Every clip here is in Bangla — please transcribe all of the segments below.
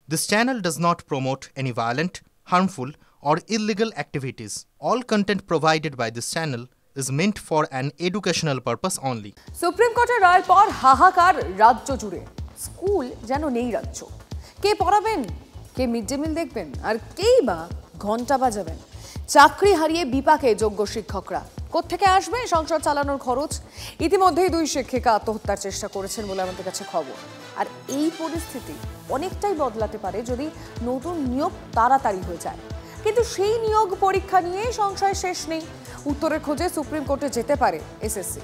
This channel does not promote any violent, harmful, or illegal activities. All content provided by this channel is meant for an educational purpose only. Supreme কোর্টের রায়ের পর হাহাকার রাজ্য জুড়ে। স্কুল যেন নেই রাজ্য। কে পড়াবেন, কে মিড ডে মিল দেখবেন, আর কেই বা ঘন্টা বাজাবেন। চাকরি হারিয়ে বিপাকে যোগ্য শিক্ষকরা। কোত্থেকে আসবে সংসার চালানোর খরচ? ইতিমধ্যেই 2 শিক্ষিকা আত্মহত্যার চেষ্টা করেছেন বলে আমাদের কাছে খবর। আর এই পরিস্থিতি অনেকটাই বদলাতে পারে যদি নতুন নিয়োগ তাড়াতাড়ি হয়ে যায়। কিন্তু সেই নিয়োগ পরীক্ষা নিয়ে সংশয় শেষ নেই। উত্তরের খোঁজে সুপ্রিম কোর্টে যেতে পারে SSC.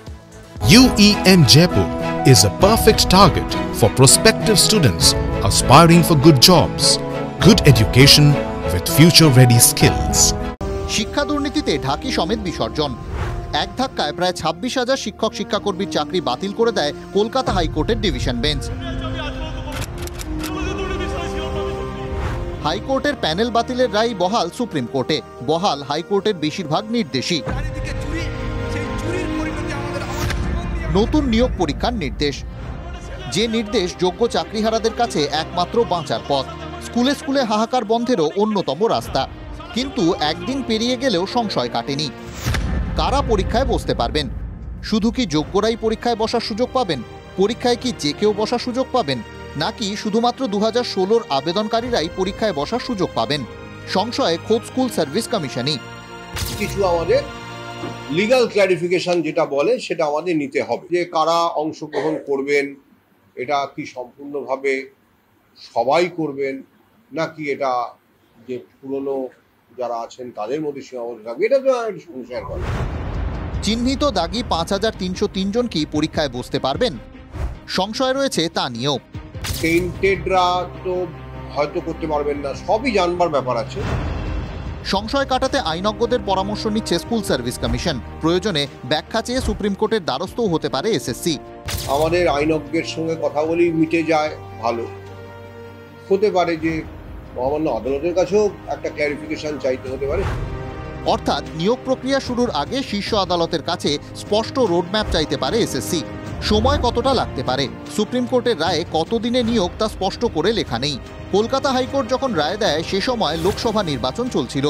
UEM Jaipur is a perfect target for prospective students aspiring for good jobs, good education with future-ready skills. শিক্ষা দুর্নীতিতে ঢাকি সমেত বিসর্জন। এক ধাক্কায় প্রায় 26,000 শিক্ষক শিক্ষাকর্মীর চাকরি বাতিল করে দেয় কলকাতা হাইকোর্টের ডিভিশন বেঞ্চ। হাইকোর্টের প্যানেল বাতিলের রায় বহাল সুপ্রিম কোর্টে, বহাল হাইকোর্টের বেশিরভাগ নির্দেশই। নতুন নিয়োগ পরীক্ষার নির্দেশ, যে নির্দেশ যোগ্য চাকরিহারাদের কাছে একমাত্র বাঁচার পথ। স্কুলে স্কুলে হাহাকার বন্ধেরও অন্যতম রাস্তা। কিন্তু একদিন পেরিয়ে গেলেও সংশয় কাটেনি। কারা পরীক্ষায় বসতে পারবেন? শুধু কি যোগ্যরাই পরীক্ষায় বসার সুযোগ পাবেন? পরীক্ষায় কি যে কেউ বসার সুযোগ পাবেন, নাকি শুধুমাত্র 2016-র আবেদনকারীরাই পরীক্ষায় বসার সুযোগ পাবেন? সংশয়ে খোদ স্কুল সার্ভিস কমিশনই। কিছু আমাদের লিগ্যাল ক্লারিফিকেশন যেটা বলে সেটা আমাদের নিতে হবে, যে কারা অংশগ্রহণ করবেন, এটা কি সম্পূর্ণভাবে সবাই করবেন, নাকি এটা যে পুরনো যারা আছেন তাদের মধ্যে সীমাবদ্ধ থাকবে, এটা তো সংশয়ের কথা। চিহ্নিত দাগি 5,303 জন কি পরীক্ষায় বসতে পারবেন? সংশয় রয়েছে তা নিয়েও। টেন্টেডরা তো হয়তো করতে পারবেন না, সবই জানবার ব্যাপার আছে। সংশয় কাটাতে আইনজ্ঞদের পরামর্শ নিচ্ছে স্কুল সার্ভিস কমিশন। প্রয়োজনে ব্যাখ্যা চেয়ে সুপ্রিম কোর্টের দ্বারস্থও হতে পারে এসএসসি। আমাদের আইনজ্ঞের সঙ্গে কথা বলেই মিটে যায় ভালো। হতে পারে যে মহামান্য আদালতের কাছেও একটা ক্লারিফিকেশন চাইতে হতে পারে। অর্থাৎ নিয়োগ প্রক্রিয়া শুরুর আগে শীর্ষ আদালতের কাছে স্পষ্ট রোডম্যাপ চাইতে পারে এসএসসি। সময় কতটা লাগতে পারে, সুপ্রিম কোর্টের রায়ে কতদিনে নিয়োগ তা স্পষ্ট করে লেখা নেই। কলকাতা হাইকোর্ট যখন রায় দেয় সে সময় লোকসভা নির্বাচন চলছিল।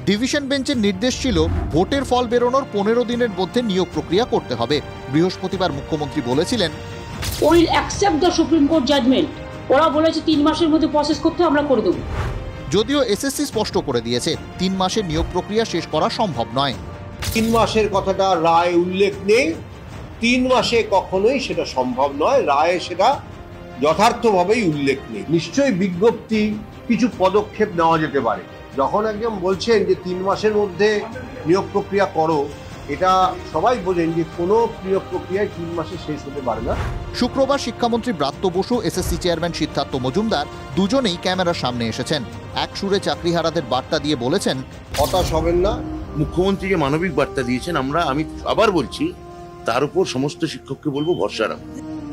ডিভিশন বেঞ্চের নির্দেশ ছিল ভোটের ফল বেরোনোর 15 দিনের মধ্যে নিয়োগ প্রক্রিয়া করতে হবে। বৃহস্পতিবার মুখ্যমন্ত্রী বলেছিলেন, will accept the supreme court judgement. ওরা বলেছে 3 মাসের মধ্যে প্রসেস করতে, আমরা করে দেব। যদিও এসএসসি স্পষ্ট করে দিয়েছে 3 মাসের নিয়োগ প্রক্রিয়া শেষ করা সম্ভব নয়। 3 মাসের কথাটা রায় উল্লেখ নেই। 3 মাসে কখনোই সেটা সম্ভব নয়, রায়ে সেটা যথার্থভাবেই উল্লেখ নেই। নিশ্চয়ই বিজ্ঞপ্তি কিছু পদক্ষেপ নেওয়া যেতে পারে। যখন একজন বলছেন যে 3 মাসের মধ্যে নিয়োগ প্রক্রিয়া করো, এটা সবাই বোঝেন যে কোনো নিয়োগ প্রক্রিয়ায় 3 মাসে শেষ হতে পারে না। শুক্রবার শিক্ষামন্ত্রী ব্রাত্য বসু, এসএসসি চেয়ারম্যান সিদ্ধার্থ মজুমদার দুজনেই ক্যামেরার সামনে এসেছেন। এক সুরে চাকরিহারাদের বার্তা দিয়ে বলেছেন, হতাশ হবেন না। মুখ্যমন্ত্রী যে মানবিক বার্তা দিয়েছেন, আমি আবার বলছি, তার উপর সমস্ত শিক্ষককে বলবো ভরসা রাখুন।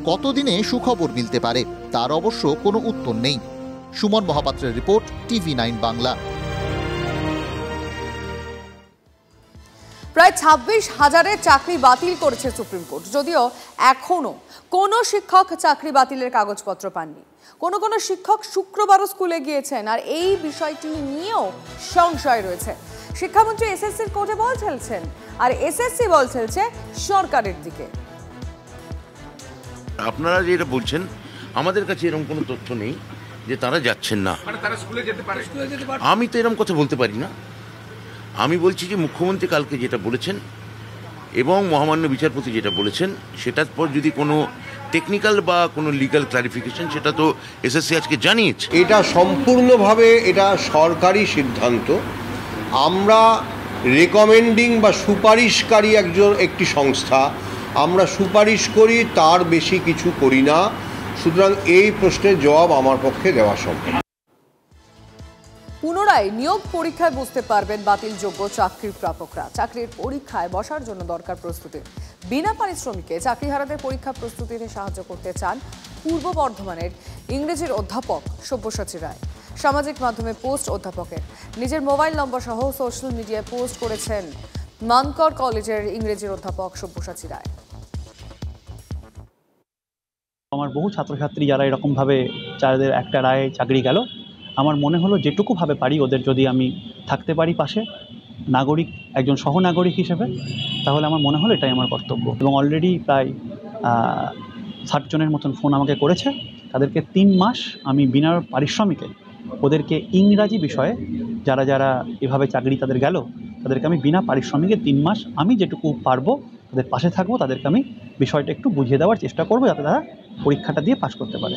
কতদিনে সুখবর মিলতে পারে তার অবশ্য কোনো উত্তর নেই। সুমন মহাপাত্রের রিপোর্ট, TV9 বাংলা। প্রায় 26,000-এর চাকরি বাতিল করেছে সুপ্রিম কোর্ট। যদিও এখনো কোনো শিক্ষক চাকরি বাতিলের কাগজপত্র পাননি। কোনো শিক্ষক শুক্রবারও স্কুলে গিয়েছেন, আর এই বিষয়টি নিয়েও সংশয় রয়েছে। শিক্ষামন্ত্রী এসএসসির কোর্টে বল ঠেলছেন, আর এসএসসি বল ঠেলছে সরকারের দিকে। আপনারা যেটা বলছেন, আমাদের কাছে এরকম কোনো তথ্য নেই যে তারা যাচ্ছেন না। আমি তো এরকম কথা বলতে পারি না। আমি বলছি যে মুখ্যমন্ত্রী কালকে যেটা বলেছেন এবং মহামান্য বিচারপতি যেটা বলেছেন, সেটার পর যদি কোনো টেকনিক্যাল বা কোনো লিগ্যাল ক্লারিফিকেশন, সেটা তো এসএসসি আজকে জানিয়েছে। এটা সম্পূর্ণভাবে এটা সরকারি সিদ্ধান্ত। আমরা রেকমেন্ডিং বা সুপারিশকারী একটি সংস্থা, আমরা সুপারিশ করি, তার বেশি কিছু করি না। সুতরাং এই প্রশ্নের জবাব আমার পক্ষে দেওয়া সম্ভব। পুনরায় নিয়োগ পরীক্ষায় বসতে পারবেন বাতিলযোগ্য চাকরির প্রাপকরা। চাকরির পরীক্ষায় বসার জন্য দরকার প্রস্তুতি। বিনা পারিশ্রমিকে চাকরিহারাদের পরীক্ষা প্রস্তুতিতে সাহায্য করতে চান পূর্ব বর্ধমানের ইংরেজির অধ্যাপক সব্যসাচী রায়। সামাজিক মাধ্যমে পোস্ট অধ্যাপকের, নিজের মোবাইল নম্বর সহ সোশ্যাল মিডিয়ায় পোস্ট করেছেন মানকর কলেজের ইংরেজির অধ্যাপক সব্যসাচী রায়। আমার বহু ছাত্রছাত্রী যারা এরকমভাবে যাদের একটা রায়ে চাকরি গেল, আমার মনে হলো যেটুকুভাবে পারি ওদের যদি আমি থাকতে পারি পাশে নাগরিক, একজন সহনাগরিক হিসেবে, তাহলে আমার মনে হলো এটাই আমার কর্তব্য। এবং অলরেডি প্রায় 60 জনের মতন ফোন আমাকে করেছে। তাদেরকে 3 মাস আমি বিনা পারিশ্রমিকে ওদেরকে ইংরাজি বিষয়ে যারা যারা এভাবে চাকরি তাদের গেল, তাদেরকে আমি বিনা পারিশ্রমিকে 3 মাস আমি যেটুকু পারবো তাদের পাশে থাকবো, তাদেরকে আমি বিষয়টা একটু বুঝিয়ে দেওয়ার চেষ্টা করবো যাতে তারা পরীক্ষাটা দিয়ে পাশ করতে পারে।